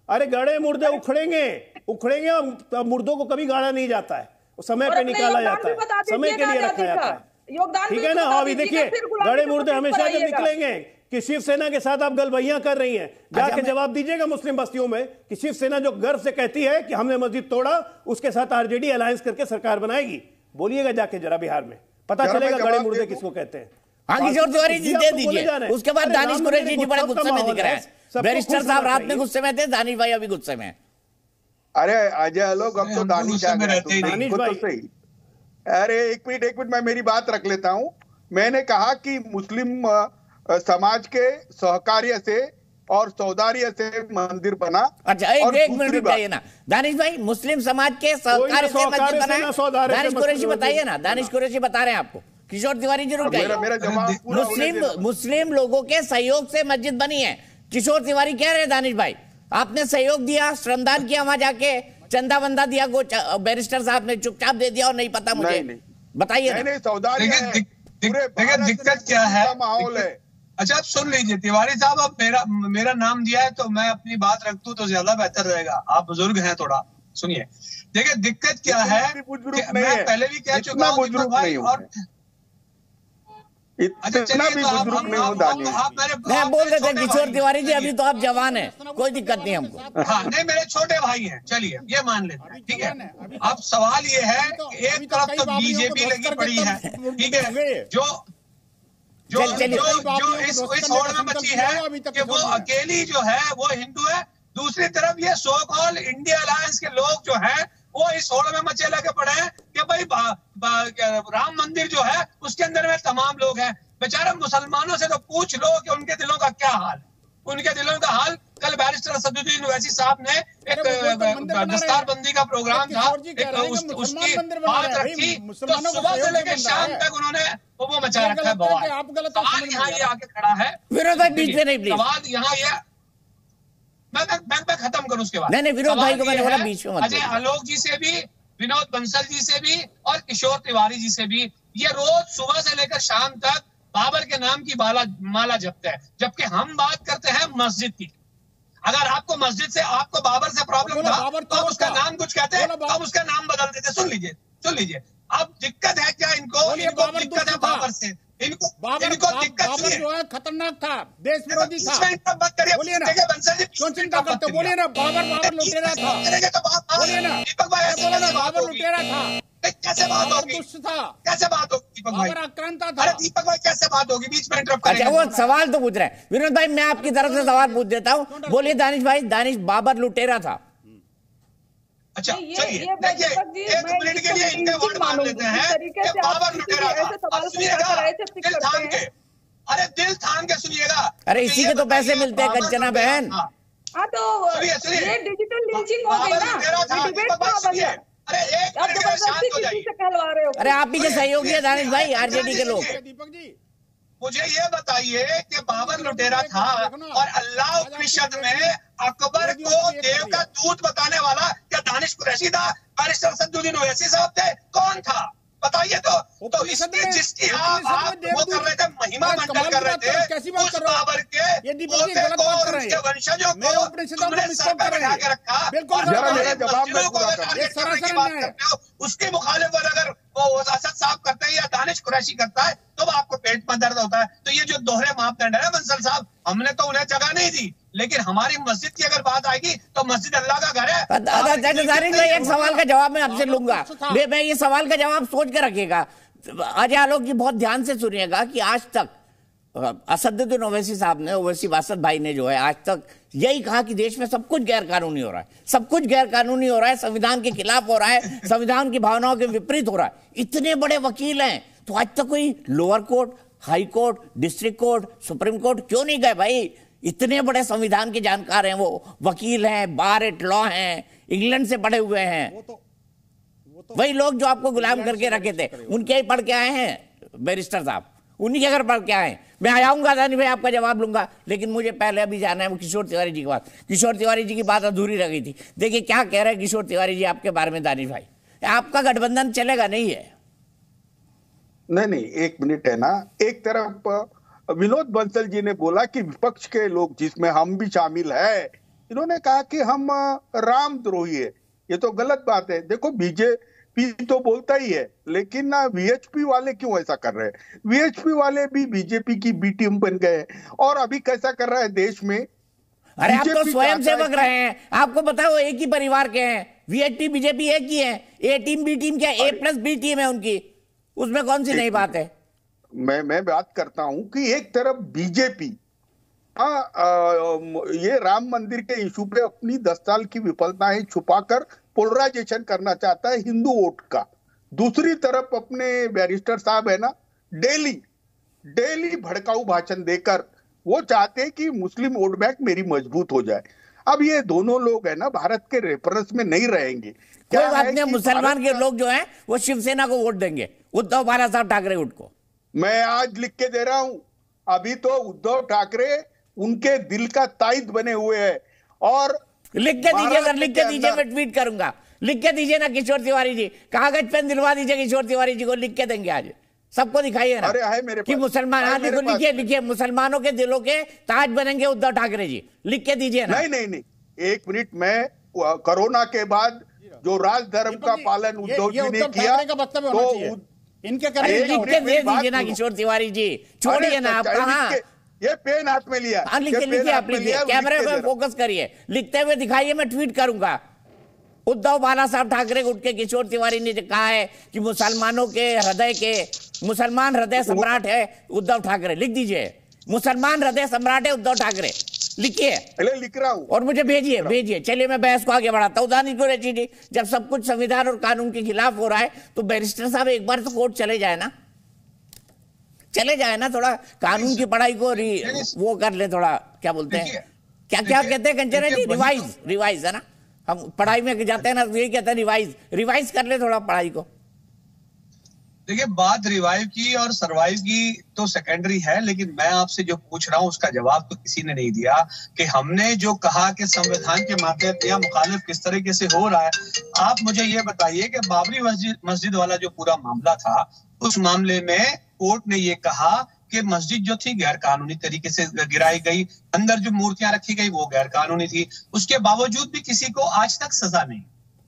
अरे गड़े मुर्दे उखड़ेंगे और मुर्दों को कभी गाड़ा नहीं जाता है, समय पे निकाला जाता है, समय के लिए रखा जाता है, ठीक है ना। अभी देखिए गड़े मुर्दे हमेशा जब निकलेंगे कि शिवसेना के साथ आप गलबैयां कर रही हैं, जाके जवाब दीजिएगा मुस्लिम बस्तियों में कि शिवसेना जो गर्व से कहती है कि हमने मस्जिद तोड़ा, उसके साथ आरजेडी अलायंस करके सरकार बनाएगी। बोलिएगा जाके जरा बिहार में, पता चलेगा गड़े मुर्दे किसको कहते हैं।
हाँ, किशोर तिवारी जी दे दीजिए। उसके बाद दानिश कुरैशी जी बड़े गुस्से में दिख रहे हैं। बैरिस्टर साहब रात में गुस्से में थे, दानिश भाई अभी गुस्से में।
अरे अजय लोग अब तो दानिश भाई, अरे एक मिनट मैं मेरी बात रख लेता हूं। मैंने कहा कि मुस्लिम समाज के सहकार्य से और सौदार्य से मंदिर बना।
अच्छा एक मिनट बताइए ना दानिश भाई, मुस्लिम समाज के सहकार्य से मंदिर बना, दानिश कुरैशी बताइए ना। दानिश कुरैशी बता रहे हैं आपको, किशोर तिवारी जी रुक जाइए। मुस्लिम लोगों के सहयोग से मस्जिद बनी है, किशोर तिवारी कह रहे हैं दानिश भाई आपने सहयोग दिया, श्रमदान किया, वहां जाके चंदा वंदा दिया, बैरिस्टर साहब ने चुपचाप दे दिया और नहीं पता मुझे, बताइए ना।
दिक्कत क्या है, माहौल है। अच्छा आप सुन लीजिए तिवारी साहब, आप मेरा नाम दिया है तो मैं अपनी बात रख दूं तो ज्यादा बेहतर रहेगा। आप बुजुर्ग हैं, थोड़ा सुनिए। देखिए दिक्कत क्या है, मैं पहले भी कह चुका हूं भाई, और
मैं बोल रहे थे किशोर तिवारी जी अभी तो आप जवान हैं, कोई दिक्कत नहीं हमको।
हाँ नहीं, मेरे छोटे भाई हैं, चलिए ये मान लेते हैं, ठीक है। अब सवाल ये है कि एक तरफ तो बीजेपी लगी पड़ी है, ठीक है, जो इस होड़ में मची है कि वो अकेली जो है वो हिंदू है। दूसरी तरफ ये सो कॉल इंडिया अलायंस के लोग जो है वो इस होड़ में मचे लगे पड़े हैं कि भाई राम मंदिर जो है उसके अंदर में तमाम लोग हैं। बेचारे मुसलमानों से तो पूछ लो कि उनके दिलों का क्या हाल है। उनके दिलों का हाल कल बैरिस्टर असदुद्दीन ओवैसी साहब ने एक दस्तारबंदी का प्रोग्राम था, उसकी बात रखी तो सुबह से लेकर शाम तक उन्होंने वो मचा रखा है बवाल। सवाल यहाँ ये आके खड़ा है,
विनोद भाई बीच में नहीं,
सवाल यहाँ ये मैं खत्म करूं उसके बाद।
नहीं विनोद भाई को मैंने बोला बीच में मत।
अजय आलोक जी से भी, विनोद बंसल जी से भी और किशोर तिवारी जी से भी ये रोज सुबह से लेकर शाम तक बाबर के नाम की माला जपते हैं, जबकि हम बात करते हैं मस्जिद की। अगर आपको मस्जिद से, आपको बाबर से प्रॉब्लम था तो आप उसका नाम कुछ कहते हैं, तो आप उसका नाम बदल देते। सुन लीजिए अब दिक्कत है क्या इनको दिक्कत है बाबर से, इनको दिक्कत
जो है खतरनाक था, देश विरोधी था। बोलिए ना, क्यों चिंता करते? बोलिए ना, बाबर लुटेरा था, बोलिए ना, बोलो ना, बाबर लुटेरा था,
कैसे बात होगी? कैसे बात होगी दीपक भाई?
आक्रांता था।
अरे दीपक भाई कैसे बात होगी? बीच में इंटरप्ट करेंगे।
अच्छा वो सवाल तो पूछ रहे हैं विनोद भाई, मैं आपकी तरफ से सवाल पूछ देता हूँ। बोलिए दानिश भाई, दानिश बाबर लुटेरा था।
अच्छा चलिए देखिए, एक मिनट के लिए इनके वर्ड मान लेते हैं कि बाबर लुटेरा था। अब सुनिएगा, दिल थाम के, अरे दिल थाम के सुनिएगा।
अरे इसी के तो पैसे मिलते हैं कंचना बहन।
हाँ तो ये डिजिटल लिंचिंग हो गई ना।
अरे एक मिनट के लिए शांत हो जाइए।
अरे आप ही के सहयोगी है दानिश भाई, आरजेडी के लोग।
दीपक जी
मुझे ये बताइए कि बाबर लुटेरा था और अल्लाह उपनिषद में अकबर को देव का दूत बताने वाला क्या दानिश कुरैशी था? बैरिस्टर असदुद्दीन ओवैसी साहब थे? कौन था बताइए? तो इसकी जिसकी आप वो कर रहे थे, महिमा मंडल कर रहे थे, उस बाबर के पोते को और उसके वंशजों को तुमने सर पे बैठा के रखा। उसके मुखालिफ अगर वो असद साहब करते हैं या दानिश कुरैशी करता है तो आपको पेट में दर्द होता है। तो ये जो दोहरे मापदंड है बंसल साहब, हमने तो उन्हें जगह नहीं दी, लेकिन हमारी मस्जिद की अगर बात आएगी तो मस्जिद अल्लाह का घर है।
दानिश भाई एक सवाल का जवाब मैं आपसे लूंगा, मैं ये सवाल का जवाब सोच के रखिएगा। अजय आलोक जी बहुत ध्यान से सुनिएगा कि आज तक असदुद्दीन ओवैसी साहब ने, ओवैसी वासद भाई ने जो है आज तक यही कहा कि देश में सब कुछ गैर कानूनी हो रहा है, सब कुछ गैर कानूनी हो रहा है, संविधान के खिलाफ हो रहा है, संविधान की भावनाओं के विपरीत हो रहा है। इतने बड़े वकील हैं तो आज तक कोई lower court, high court, district court, supreme court क्यों नहीं गए भाई? इतने बड़े संविधान के जानकार हैं वो, वकील हैं, बार एट लॉ हैं, इंग्लैंड से पढ़े हुए हैं। वही लोग जो आपको गुलाम करके रखे थे उनके ही पढ़ के आए हैं बैरिस्टर साहब, उन्हीं के घर पढ़ के आए। मैं आऊंगा दानिश भाई, आपका जवाब लूंगा, लेकिन मुझे पहले अभी जाना है वो किशोर तिवारी जी की बात। किशोर तिवारी जी की बात अधूरी रह गई थी। देखिए क्या कह रहे हैं किशोर तिवारी जी आपके बारे में दानिश भाई, आपका गठबंधन चलेगा नहीं है?
नहीं, एक मिनट है ना। एक तरफ विनोद बंसल जी ने बोला कि विपक्ष के लोग, जिसमें हम भी शामिल है, इन्होंने कहा कि हम रामद्रोही है। ये तो गलत बात है। देखो बीजेपी तो बोलता ही है, लेकिन ना वीएचपी वाले क्यों ऐसा कर रहे हैं? वीएचपी वाले भी बीजेपी की बी टीम बन गए और अभी कैसा कर रहा है देश में।
अरे आप तो स्वयं सेवक रहे हैं, आपको पता वो एक ही परिवार के हैं, वीएचपी बीजेपी एक ही है। ए टीम बी टीम क्या, ए प्लस बी टीम है उनकी, उसमें कौन सी नई बात है?
मैं बात करता हूं कि एक तरफ बीजेपी ये राम मंदिर के इशू पे अपनी 10 साल की विफलताएं छुपाकर पोलराइजेशन करना चाहता है हिंदू वोट का। दूसरी तरफ अपने बैरिस्टर साहब है ना, डेली भड़काऊ भाषण देकर वो चाहते हैं कि मुस्लिम वोट बैंक मेरी मजबूत हो जाए। अब ये दोनों लोग है ना भारत के रेफरेंस में नहीं रहेंगे।
क्या बात नहीं, मुसलमान के लोग जो हैं वो शिवसेना को वोट देंगे, उद्धव बाला साहब ठाकरे गुट को।
मैं आज लिख के दे रहा हूं, अभी तो उद्धव ठाकरे उनके दिल का ताइद बने हुए हैं। और
लिख के दीजिए सर, लिख के दीजिए, मैं ट्वीट करूंगा। लिख के दीजिए ना किशोर तिवारी जी, कागज पेन दिलवा दीजिए किशोर तिवारी जी को, लिख के देंगे आज सबको, दिखाइए ना।
अरे है मेरे
कि मुसलमान, हाँ देखो लिखिए, मुसलमानों के दिलों के ताज बनेंगे उद्धव ठाकरे जी, लिख के दीजिए ना।
नहीं, एक मिनट। मैं कोरोना के बाद जो राज धर्म का पालन उद्धव जी ने किया तो
इनके लिख के दे दीजिए ना किशोर तिवारी जी, छोड़िए ना आप। कहाँ
ये पेन हाथ में लिया?
हाँ लिखिए, आप लिखिए, कैमरे में फोकस करिए, लिखते हुए दिखाइए, मैं ट्वीट करूंगा। उद्धव बाला साहब ठाकरे गुट के किशोर तिवारी ने कहा है कि मुसलमानों के हृदय के, मुसलमान हृदय सम्राट है उद्धव ठाकरे। लिख दीजिए, मुसलमान हृदय सम्राट है उद्धव ठाकरे, लिखिए।
लिख रहा हूं
और मुझे भेजिए। चलिए मैं बहस को आगे बढ़ाता हूँ। दानिश कुरैशी जी, जब सब कुछ संविधान और कानून के खिलाफ हो रहा है तो बैरिस्टर साहब एक बार तो कोर्ट चले जाए ना, थोड़ा कानून की पढ़ाई को वो कर ले, थोड़ा क्या बोलते हैं, क्या कहते हैं कंचना जी, रिवाइज है ना। हम पढ़ाई में जाते हैं ना, यही कहते हैं रिवाइज कर ले थोड़ा पढ़ाई को।
देखिए बात रिवाइव की और सरवाइव की तो सेकेंडरी है, लेकिन मैं आपसे जो पूछ रहा हूं उसका जवाब तो किसी ने नहीं दिया कि हमने जो कहा कि संविधान के मातहत या मुखालिफ किस तरीके से हो रहा है। आप मुझे ये बताइए कि बाबरी मस्जिद वाला जो पूरा मामला था, उस मामले में कोर्ट ने ये कहा कि मस्जिद जो थी गैर कानूनी तरीके से गिराई गई, अंदर जो मूर्तियां रखी गई वो गैर कानूनी थी। उसके बावजूद भी किसी को आज तक सजा नहीं,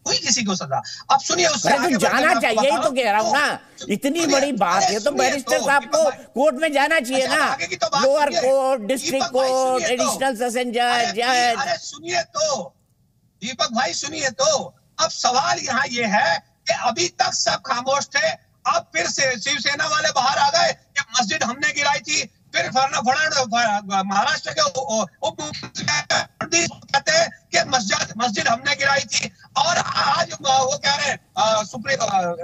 कोई किसी को सजा। अब सुनिए, उससे
तो जाना चाहिए, यही तो कह रहा हूँ ना, इतनी बड़ी बात है तो बैरिस्टर साहब को कोर्ट में जाना चाहिए ना, lower court, district court, additional session जज।
अरे सुनिए तो दीपक भाई, सुनिए तो, अब सवाल यहाँ ये है कि अभी तक सब खामोश थे, अब फिर से शिवसेना वाले बाहर आ गए कि मस्जिद हमने गिराई थी। फिर महाराष्ट्र के उप मुख्यमंत्री कहते हैं कि मस्जिद हमने गिराई थी, और आज वो कह रहे हैं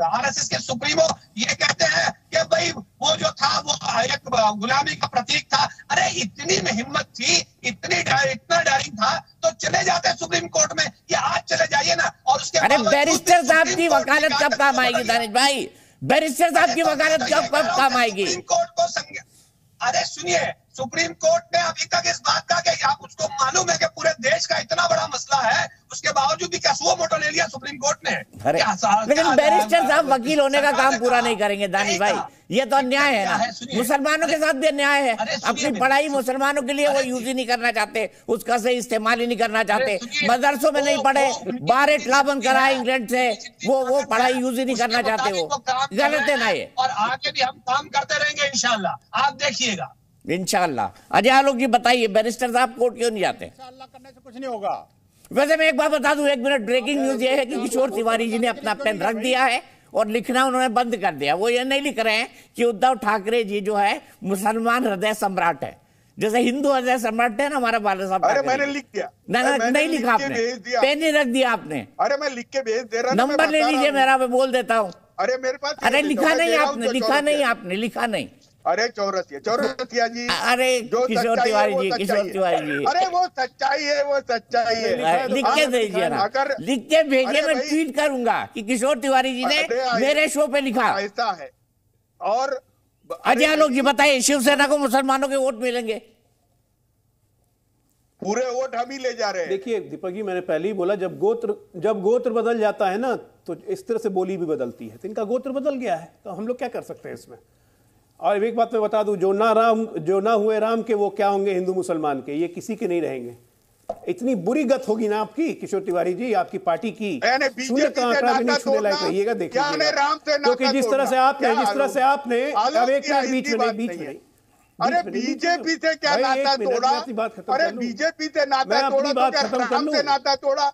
आरएसएस के सुप्रीमो ये कहते हैं कि भाई वो जो था वो एक गुलामी का प्रतीक था। अरे इतनी में हिम्मत थी, इतना डायरिंग था तो चले जाते सुप्रीम कोर्ट में, या आज चले जाइए ना। और उसके
अरे बैरिस्टर साहब की वकालत कब काम आएगी दानिश भाई? बैरिस्टर साहब की वकालत कब काम आएगी?
सुप्रीम कोर्ट को अरे सुनिए, सुप्रीम कोर्ट ने अभी तक इस बात का कि आप उसको मालूम है कि पूरे देश का इतना बड़ा मसला है, उसके बावजूद भी क्या सुओ मोटो ले लिया सुप्रीम कोर्ट ने?
लेकिन बैरिस्टर साहब वकील होने का काम पूरा नहीं करेंगे दानिश भाई, ये तो अन्याय है ना। मुसलमानों के साथ भी अन्याय है। अपनी पढ़ाई मुसलमानों के लिए वो यूज ही नहीं करना चाहते, उसका सही इस्तेमाल ही नहीं करना चाहते, मदरसों में नहीं पढ़े, बार एट लॉ बंद करा इंग्लैंड से, वो पढ़ाई यूज ही नहीं करना चाहते, वो गलत है ना ये।
और आगे भी हम काम करते रहेंगे इंशाल्लाह, आप देखिएगा
इंशाल्लाह। अजय आलोक जी बताइए, बैरिस्टर साहब कोर्ट क्यों नहीं जाते?
इंशाल्लाह करने से कुछ नहीं होगा।
वैसे मैं एक बात बता दूं, 1 मिनट ब्रेकिंग न्यूज ये है कि किशोर तिवारी जी ने अपना पेन रख दिया है और लिखना उन्होंने बंद कर दिया। वो ये नहीं लिख रहे हैं कि उद्धव ठाकरे जी जो है मुसलमान हृदय सम्राट है, जैसे हिंदू हृदय सम्राट है ना हमारा बाला साहब।
अरे मैंने लिख दिया,
नहीं लिखा आपने, पेन नहीं रख दिया आपने।
अरे मैं लिख के भेज दे रहा,
नंबर ले लीजिए मेरा, मैं बोल देता हूँ।
अरे मेरे पास,
अरे लिखा नहीं आपने, लिखा नहीं आपने, लिखा नहीं।
अरे चौरसिया जी,
अरे किशोर तिवारी जी, किशोर तिवारी जी,
अरे वो सच्चाई है, वो सच्चाई है।
लिख के भेजिए ना, लिख के भेजिए, मैं ट्वीट करूंगा कि किशोर तिवारी जी ने मेरे शो पे लिखा।
ऐसा है। और
अजय आलोक जी बताइए, शिवसेना को मुसलमानों के वोट मिलेंगे?
पूरे वोट हम ही ले जा रहे हैं।
देखिए दीपक जी, मैंने पहले ही बोला, जब गोत्र बदल जाता है ना तो इस तरह से बोली भी बदलती है। तो इनका गोत्र बदल गया है, तो हम लोग क्या कर सकते हैं इसमें। और एक बात मैं बता दूं, जो ना हुए राम के वो क्या होंगे हिंदू मुसलमान के, ये किसी के नहीं रहेंगे। इतनी बुरी गत होगी ना आपकी किशोर तिवारी जी, आपकी पार्टी की, शून्य का आंकड़ा भी नहीं छूने लायक रहिएगा। देखिएगा क्योंकि जिस तरह से आपने अब एक मिनट बीच में
अरे बीजेपी से क्या नाता तोड़ा, अरे बीजेपी से नाता तोड़ा तो क्या राम से नाता तोड़ा?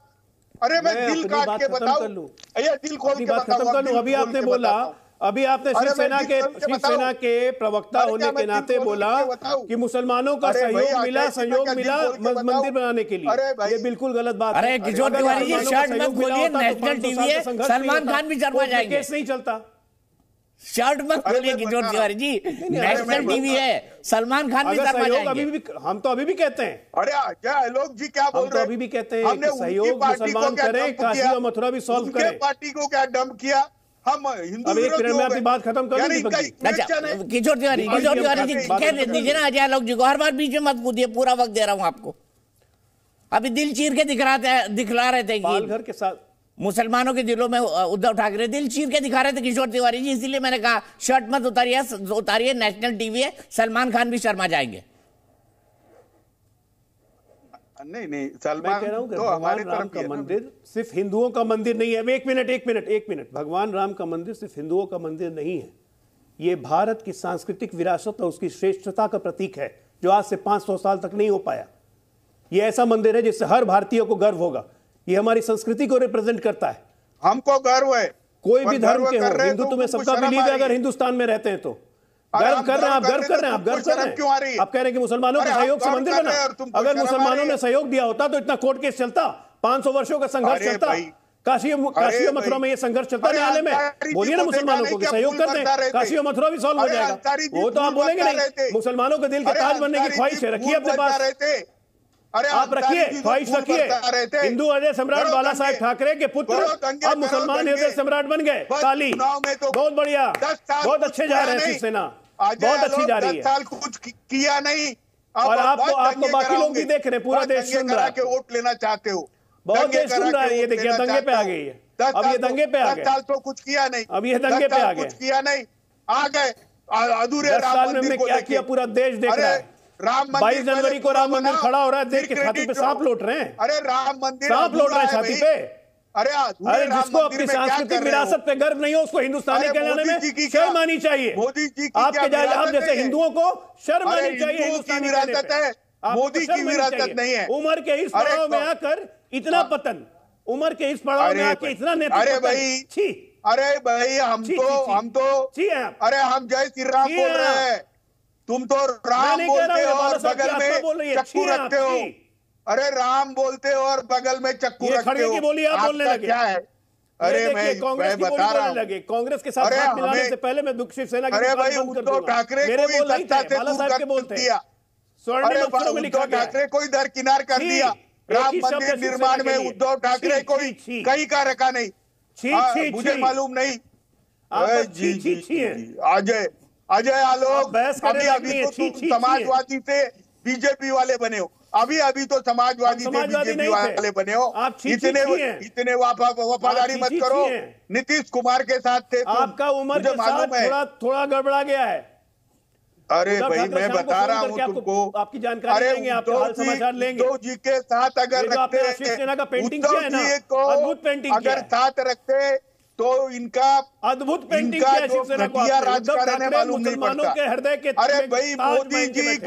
अरे मैं दिल काट के बताऊं, ये दिल खोल के
खत्म कर लूं। अभी आपने बोला, अभी आपने शिवसेना के प्रवक्ता होने के नाते बोला कि मुसलमानों का सहयोग मिला मंदिर बनाने के लिए। ये बिल्कुल गलत बात है।
अरे किशोर तिवारी जी, शर्ट मत खोलिए, नेशनल टीवी है, सलमान खान भी शर्मा जाएंगे।
केस नहीं चलता,
शर्ट मत खोलिए किशोर तिवारी जी, नेशनल टीवी है, सलमान खान भी शर्मा जाएंगे।
हम तो अभी भी कहते हैं,
अरे क्या आलोक जी क्या बोल रहे हैं,
अभी भी कहते हैं कि सहयोग मुसलमान करें, काशी और मथुरा भी सॉल्व करें।
पार्टी को क्या डंप किया, हम हिंदू।
अब एक मिनट में आपकी बात खत्म कर दी।
किशोर तिवारी जी कह दीजिए ना अजय आलोक जी को, हर बार बीच में मत कूदिए, पूरा वक्त दे रहा हूं आपको। अभी दिल चीर के दिखला रहे थे
पालघर के साथ
मुसलमानों के दिलों में उद्धव ठाकरे दिल चीर के दिखा रहे थे किशोर तिवारी जी, इसीलिए मैंने कहा शर्ट मत उतारिए, नेशनल टीवी है, सलमान खान भी शर्मा जाएंगे।
नहीं सलमान,
कह रहा हूं कि भगवान राम का मंदिर सिर्फ हिंदुओं का मंदिर नहीं है। एक मिनट, भगवान राम का मंदिर सिर्फ हिंदुओं का मंदिर नहीं है, ये भारत की सांस्कृतिक विरासत और उसकी श्रेष्ठता का प्रतीक है, जो आज से 500 साल तक नहीं हो पाया। ये ऐसा मंदिर है जिससे हर भारतीय को गर्व होगा। ये हमारी संस्कृति को रिप्रेजेंट करता है।
हमको गर्व है,
कोई भी धर्म के हो, हिंदुत्व में सबका बिलीव है। अगर हिंदुस्तान में रहते हैं तो गर्व कर रहे हैं, आप गर्व कर रहे हैं,
क्यों आ रही है?
आप कह रहे हैं कि मुसलमानों के सहयोग से मंदिर बना। अगर मुसलमानों ने सहयोग दिया होता तो इतना कोर्ट केस चलता, 500 वर्षों का संघर्ष चलता, काशी और मथुरा में ये संघर्ष चलता न्यायालय में। बोलिए ना मुसलमानों को सहयोग करते हैं, काशी और मथुरा भी सॉल्व हो जाएगा। वो तो आप बोलेंगे नहीं, मुसलमानों के दिल के ताज बनने की ख्वाहिश है, रखिए अपने पास।
अरे
आप रखिए, ख्वाहिश रखिए। हिंदू हृदय सम्राट बाला साहेब ठाकरे के पुत्र अब मुसलमान हृदय सम्राट बन गए। ताली, बहुत बढ़िया, बहुत अच्छे जा रहे हैं शिवसेना, बहुत अच्छी जा रही है।
साल कुछ किया नहीं,
और आपको बाकी लोग भी देख रहे हैं, पूरा देश सुन रहा है
के वोट लेना चाहते हो,
बहुत देश सुन रहा है। ये देखिए दंगे पे आ गई है, अब ये दंगे पे आ गए।
10 साल तो कुछ किया नहीं,
अब ये दंगे पे आ गए,
कुछ किया नहीं, आ गए अधूरे।
10 साल में क्या किया पूरा देश देख रहा है। 22 जनवरी को राम मंदिर खड़ा हो रहा है, देख के छाती पे सांप लौट रहे हैं।
अरे राम मंदिर
सांप लौट रहे हैं छाती पे।
अरे
जिसको अपनी सांस्कृतिक विरासत पे गर्व नहीं हो, उसको हिंदुस्तानी कहलाने में शर्म आनी चाहिए।
मोदी जी की
आपके आप जैसे हिंदुओं को शर्म आनी चाहिए।
हिंदुस्तानी विरासत है, मोदी की विरासत नहीं है।
उम्र के इस पड़ाव में आकर इतना पतन, उम्र के इस पड़ाव में आकर इतना नेतृत्व।
अरे भाई हम तो अरे हम जय श्री राम बोल रहे हैं, तुम तो राम बोलते हो और बगल में चक्कू रखते हो। अरे राम बोलते हो और बगल में चक्कू रखते हो,
बोलिए आप बोलने लगे
क्या है? अरे मैं बता रहा हूँ,
कांग्रेस के साथ मिलाने से पहले मैं शिवसेना की
अरे भाई उद्धव ठाकरे को सत्ता से दूर कर दिया। अरे उद्धव ठाकरे को इधर किनार कर दिया। राम मंदिर निर्माण में उद्धव ठाकरे को कहीं का रखा नहीं, मुझे मालूम नहीं। अजय आलोक, अभी तो तुम समाजवादी से बीजेपी वाले बने हो, अभी तो समाजवादी से बीजेपी वाले बने हो। इतने वफादारी मत करो। नीतीश कुमार के साथ थे,
आपका उम्र के साथ थोड़ा गड़बड़ा गया है।
अरे भाई मैं बता रहा हूँ तुमको,
आपकी जानकारी लेंगे, आपके हाल समाचार लेंगे।
उद्धव जी के साथ अगर रखते,
शिवसेना का पेंटिंग किया है ना, अद्भुत पेंटिंग
अगर साथ रखते तो इनका
अद्भुत पेंटिंग किया शिवसेना को।
राज कराने मालूम नहीं पड़ता।
के हृदय के
अरे भाई मोदी जी
लिख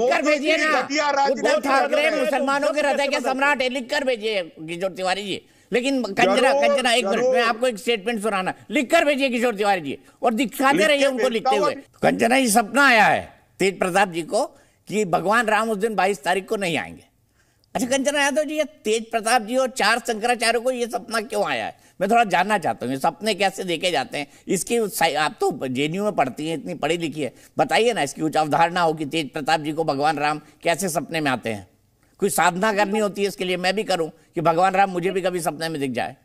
कर भेजिए ना, उद्धव ठाकरे मुसलमानों के हृदय के सम्राट है, लिख कर भेजिए किशोर तिवारी जी, लेकिन कंचना एक मिनट, मैं आपको एक स्टेटमेंट सुनाना, लिख कर भेजिए किशोर तिवारी जी, और दिखाते रहिए उनको लिखते हुए। कंचना जी, सपना आया है तेज प्रताप जी को कि भगवान राम उस दिन 22 तारीख को नहीं आएंगे। अच्छा कंचना यादव जी, ये तेज प्रताप जी और 4 शंकराचार्य को ये सपना क्यों आया है? मैं थोड़ा जानना चाहता हूँ, ये सपने कैसे देखे जाते हैं इसकी। आप तो जेएनयू में पढ़ती हैं, इतनी पढ़ी लिखी है, बताइए ना इसकी कुछ अवधारणा हो कि तेज प्रताप जी को भगवान राम कैसे सपने में आते हैं। कोई साधना करनी होती है इसके लिए, मैं भी करूं कि भगवान राम मुझे भी कभी सपने में दिख जाए।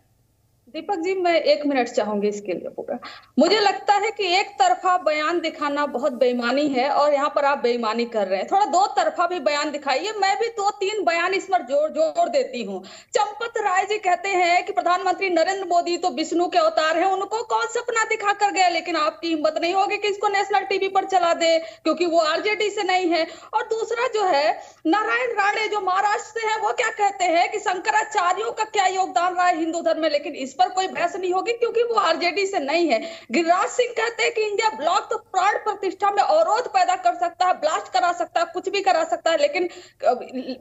दीपक जी, मैं 1 मिनट चाहूंगी इसके लिए पूरा। मुझे लगता है कि एक तरफा बयान दिखाना बहुत बेईमानी है, और यहाँ पर आप बेईमानी कर रहे हैं। थोड़ा 2 तरफा भी बयान दिखाइए। मैं भी 2-3 बयान इस पर जोड़ देती हूँ। चंपत राय जी कहते हैं कि प्रधानमंत्री नरेंद्र मोदी तो विष्णु के अवतार हैं, उनको कौन सपना दिखा कर गए, लेकिन आपकी हिम्मत नहीं होगी कि इसको नेशनल टीवी पर चला दे, क्योंकि वो आरजेडी से नहीं है। और दूसरा जो है, नारायण राणे जो महाराष्ट्र से है, वो क्या कहते हैं कि शंकराचार्यों का क्या योगदान रहा है हिंदू धर्म में, लेकिन इस पर कोई बहस नहीं होगी क्योंकि वो आरजेडी से नहीं है। गिरिराज सिंह कहते हैं कि इंडिया ब्लॉक तो प्राण प्रतिष्ठा में अवरोध पैदा कर सकता है, ब्लास्ट करा सकता है, कुछ भी करा सकता है, लेकिन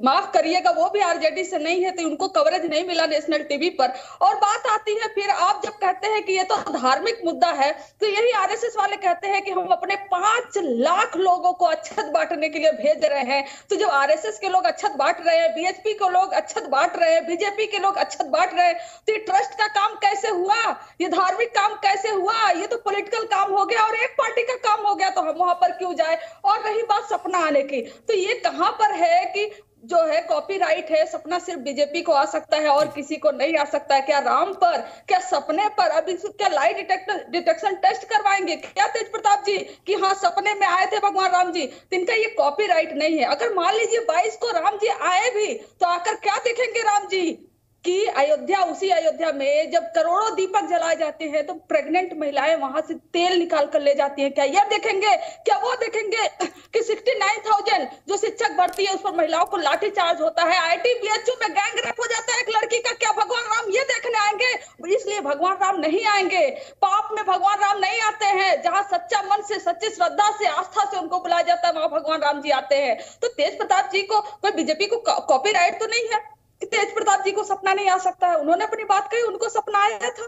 माफ करिएगा वो भी आरजेडी से नहीं है, तो उनको कवरेज नहीं मिला नेशनल टीवी पर। और बात आती है फिर आप जब कहते हैं कि ये तो धार्मिक मुद्दा है, तो यही आरएसएस वाले कहते हैं कि हम अपने 5 लाख लोगों को अच्छत बांटने के लिए भेज रहे हैं। तो जब आरएसएस के लोग अच्छत बांट रहे हैं, बीएचपी के लोग अच्छत बांट रहे हैं, बीजेपी के लोग अच्छत बांट रहे हैं, तो ये ट्रस्ट का काम कैसे हुआ? ये धार्मिक काम कैसे हुआ? ये तो पॉलिटिकल काम हो गया और एक पार्टी का काम हो गया, तो हम वहां पर क्यों जाए? और रही बात सपना आने की, तो ये कहां पर है कि जो है कॉपीराइट है, सपना सिर्फ बीजेपी को आ सकता है और किसी को नहीं आ सकता है? क्या राम पर, क्या सपने पर अभी क्या लाई डिटेक्शन टेस्ट करवाएंगे क्या तेज प्रताप जी कि हाँ सपने में आए थे भगवान राम जी? तो इनका ये कॉपीराइट नहीं है। अगर मान लीजिए 22 को राम जी आए भी, तो आकर क्या देखेंगे राम जी कि अयोध्या, उसी अयोध्या में जब करोड़ों दीपक जलाए जाते हैं तो प्रेग्नेंट महिलाएं वहां से तेल निकाल कर ले जाती हैं, क्या यह देखेंगे? क्या वो देखेंगे कि 69,000 जो शिक्षक भर्ती है उस पर महिलाओं को लाठी चार्ज होता है, आईटी बीएचयू में गैंग रेप हो जाता है एक लड़की का? क्या भगवान राम ये देखने आएंगे? इसलिए भगवान राम नहीं आएंगे। पाप में भगवान राम नहीं आते हैं, जहां सच्चा मन से, सच्ची श्रद्धा से, आस्था से उनको बुलाया जाता है, वहां भगवान राम जी आते हैं। तो तेज प्रताप जी को कोई बीजेपी को कॉपीराइट तो नहीं है कि तेज प्रताप जी को सपना नहीं आ सकता है? उन्होंने अपनी बात कही, उनको सपना आया था।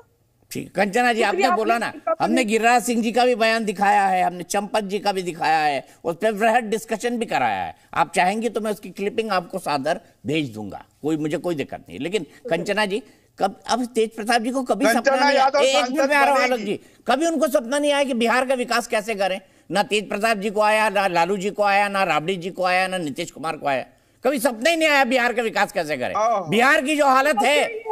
ठीक, कंचना जी आपने बोला ना, हमने गिरिराज सिंह जी का भी बयान दिखाया है, हमने चंपत जी का भी दिखाया है, उस पर वृहद डिस्कशन भी कराया है। आप चाहेंगे तो मैं उसकी क्लिपिंग आपको सादर भेज दूंगा, मुझे कोई दिक्कत नहीं। लेकिन कंचना जी, कब अब तेज प्रताप जी को कभी सपना नहीं आया, एक मिनट में आ रहा हूं आलोक जी, कभी उनको सपना नहीं आया कि बिहार का विकास कैसे करें? ना तेज प्रताप जी को आया, ना लालू जी को आया, ना राबड़ी जी को आया, ना नीतीश कुमार को आया। कभी सपना ही नहीं आया बिहार का विकास कैसे करें। बिहार की जो हालत है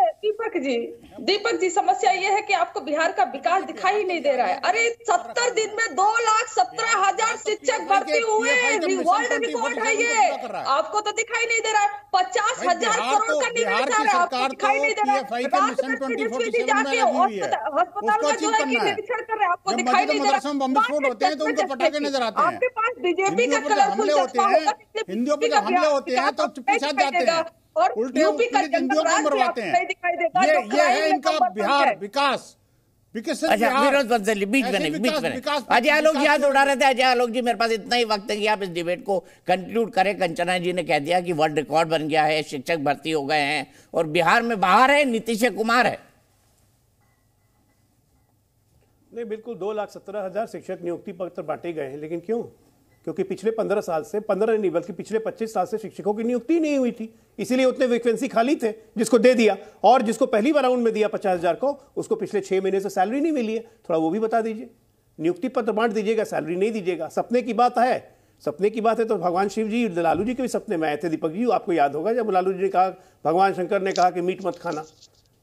दीपक जी समस्या ये है कि आपको बिहार का विकास दिखाई ही नहीं दे रहा है। अरे 70 दिन में 2,17,000 शिक्षक भर्ती हुए, वर्ल्ड रिकॉर्ड है ये, आपको तो दिखाई नहीं दे रहा है। 50,000 करोड़ का निवेश है, आपको दिखाई नहीं दे रहा है। जाके अस्पताल में जो है कि निरीक्षण कर रहे हैं, आपको दिखाई नहीं दे रहा। आपके पास बीजेपी का कलरफुल चश्मा होगा,
हिंदुओं पे हमले होते हैं तो चुपचाप जाते हैं,
और
यूपी का हिंदुओं को मरवाते हैं। ये है इनका बिहार विकास।
अच्छा विरोध बंसली बीच में अजय आलोक जी आज उड़ा रहे थे। अजय आलोक जी, मेरे पास इतना ही वक्त है कि आप इस डिबेट को कंक्लूड करें। कंचना जी ने कह दिया कि वर्ल्ड रिकॉर्ड बन गया है, शिक्षक भर्ती हो गए हैं, और बिहार में बाहर है नीतीश कुमार है।
नहीं, बिल्कुल 2,17,000 शिक्षक नियुक्ति पत्र बांटे गए हैं, लेकिन क्यों? क्योंकि पिछले 15 साल से, 15 नहीं बल्कि पिछले 25 साल से शिक्षकों की नियुक्ति नहीं हुई थी, इसीलिए उतने वैकेंसी खाली थे, जिसको दे दिया। और जिसको पहली बार राउंड में दिया 50,000 को, उसको पिछले 6 महीने से सैलरी नहीं मिली है। थोड़ा वो भी बता दीजिए। नियुक्ति पत्र बांट दीजिएगा, सैलरी नहीं दीजिएगा। सपने की बात है, सपने की बात है तो भगवान शिव जी लालू जी के भी सपने में आए थे। दीपक जी, आपको याद होगा जब लालू जी ने कहा, भगवान शंकर ने कहा कि मीट मत खाना,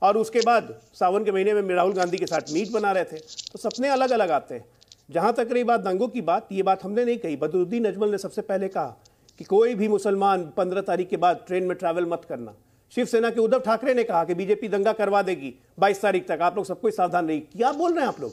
और उसके बाद सावन के महीने में राहुल गांधी के साथ मीट बना रहे थे। तो सपने अलग अलग आते हैं। जहां तक रही बात दंगों की बात, ये बात हमने नहीं कही, बदरुद्दीन अजमल ने सबसे पहले कहा कि कोई भी मुसलमान 15 तारीख के बाद ट्रेन में ट्रैवल मत करना। शिवसेना के उद्धव ठाकरे ने कहा कि बीजेपी दंगा करवा देगी 22 तारीख तक, आप लोग सबको सावधान रहिए। क्या बोल रहे हैं आप लोग?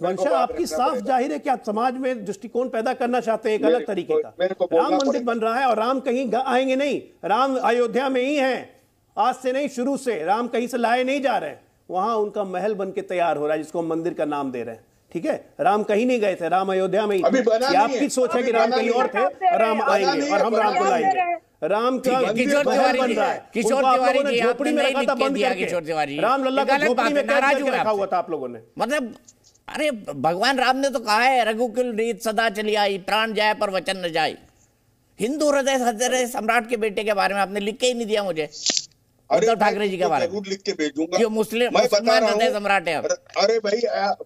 मंशा आपकी साफ जाहिर है कि आप समाज में दृष्टिकोण पैदा करना चाहते हैं एक अलग तरीके का। राम मंदिर बन रहा है और राम कहीं आएंगे नहीं, राम अयोध्या में ही है, आज से नहीं, शुरू से। राम कहीं से लाए नहीं जा रहे, वहां उनका महल बन के तैयार हो रहा है, जिसको हम मंदिर का नाम दे रहे हैं। ठीक है, राम कहीं नहीं गए थे, राम अयोध्या में ही। आपकी सोच है कि राम कहीं और थे, राम आएंगे और हम राम को लाएंगे। राम का
किशोर तिवारी जी, किशोर तिवारी जी
झोपड़ी में रखा था बंद
किशोर तिवारी
राम लल्ला को झोपड़ी में कैद करके रखा हुआ था आप लोगों ने।
मतलब अरे भगवान राम ने तो कहा है रघुकुल रीत सदा चली आई, प्राण जाए पर वचन न जाए। हिंदू हृदय सम्राट के बेटे के बारे में आपने लिख के ही नहीं दिया मुझे, उद्धव ठाकरे जी के बारे में।
जरूर लिख के भेजूंगा,
जो मुसलमान हृदय सम्राट है।
अरे भाई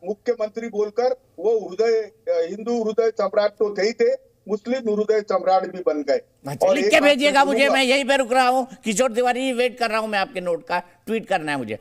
मुख्यमंत्री बोलकर वो हिंदू हृदय सम्राट तो थे ही थे, मुस्लिम हृदय सम्राट भी बन गए।
और लिख के भेजिएगा मुझे, मैं यहीं पे रुक रहा हूँ। किशोर तिवारी वेट कर रहा हूँ मैं आपके नोट का, ट्वीट करना है मुझे।